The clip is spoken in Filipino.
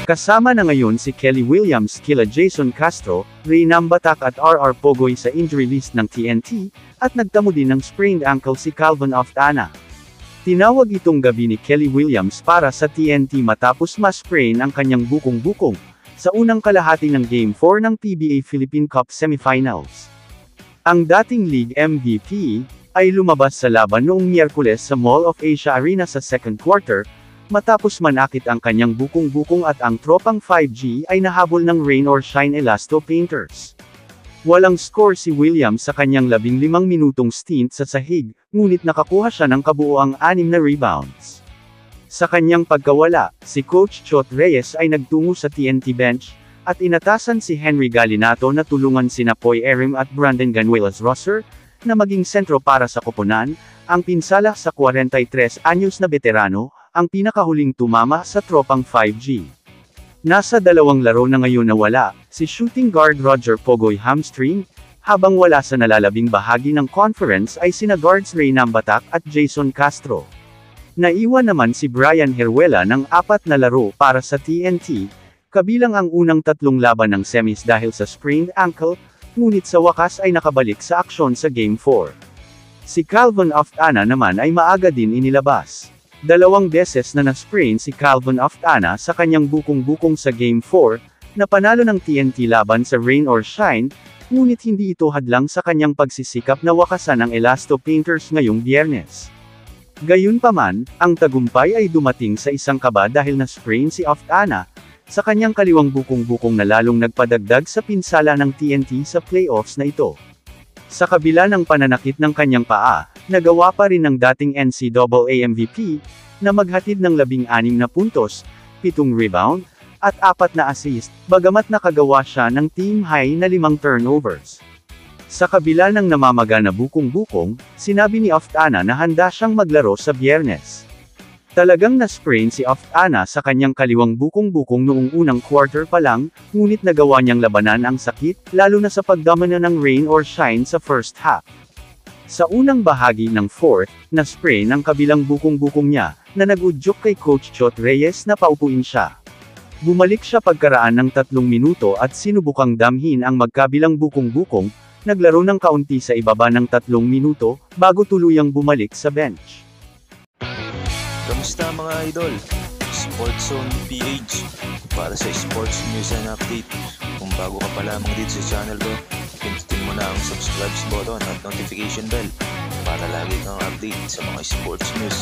Kasama na ngayon si Kelly Williams kila Jason Castro, Reynam Batak at RR Pogoy sa injury list ng TNT, at nagtamo din ng sprained ankle si Calvin Oftana. Tinawag itong gabi ni Kelly Williams para sa TNT matapos ma-sprain ang kanyang bukong-bukong, sa unang kalahati ng Game 4 ng PBA Philippine Cup Semifinals. Ang dating league MVP, ay lumabas sa laban noong Miyerkules sa Mall of Asia Arena sa second quarter, matapos manakit ang kanyang bukong-bukong at ang tropang 5G ay nahabol ng Rain or Shine Elasto Painters. Walang score si Williams sa kanyang 15 minutong stint sa sahig, ngunit nakakuha siya ng kabuoang 6 na rebounds. Sa kanyang pagkawala, si Coach Chot Reyes ay nagtungo sa TNT bench, at inatasan si Henry Galinato na tulungan sina Poy Erim at Brandon Ganuelas-Rosser, na maging sentro para sa koponan, ang pinsala sa 43 anyos na veterano, ang pinakahuling tumama sa tropang 5G. Nasa 2 laro na ngayon na wala, si shooting guard Roger Pogoy hamstring, habang wala sa nalalabing bahagi ng conference ay sina guards Reynam Batak at Jason Castro. Naiwan naman si Brian Heruela ng 4 na laro para sa TNT, kabilang ang unang 3 laban ng semis dahil sa sprained ankle, ngunit sa wakas ay nakabalik sa aksyon sa Game 4. Si Calvin Oftana naman ay maaga din inilabas. 2 beses na na-sprain si Calvin Oftana sa kanyang bukong-bukong sa Game 4, na panalo ng TNT laban sa Rain or Shine, ngunit hindi ito hadlang sa kanyang pagsisikap na wakasan ang Elasto Painters ngayong Biyernes. Gayunpaman, ang tagumpay ay dumating sa isang kaba dahil na-sprain si Oftana, sa kanyang kaliwang bukong-bukong na lalong nagpadagdag sa pinsala ng TNT sa playoffs na ito. Sa kabila ng pananakit ng kanyang paa, nagawa pa rin ng dating NCAA MVP, na maghatid ng 16 na puntos, 7 rebound, at 4 na assist, bagamat nakagawa siya ng team high na 5 turnovers. Sa kabila ng namamaga na bukong-bukong, sinabi ni Oftana na handa siyang maglaro sa Biyernes. Talagang na-sprain si Oftana sa kanyang kaliwang bukong-bukong noong unang quarter pa lang, ngunit nagawa niyang labanan ang sakit, lalo na sa pagdomina ng Rain or Shine sa first half. Sa unang bahagi ng fourth, na-sprain ang kabilang bukong-bukong niya, na nag-udyok kay Coach Chot Reyes na paupuin siya. Bumalik siya pagkaraan ng 3 minuto at sinubukang damhin ang magkabilang bukong-bukong, naglaro ng kaunti sa ibaba ng 3 minuto, bago tuluyang bumalik sa bench. Kamusta mga idol? Sports Zone PH para sa sports news and update. Kung bago ka pa lamang dito sa channel ko, pindutin mo na ang subscribe button at notification bell para lagi kang update sa mga sports news.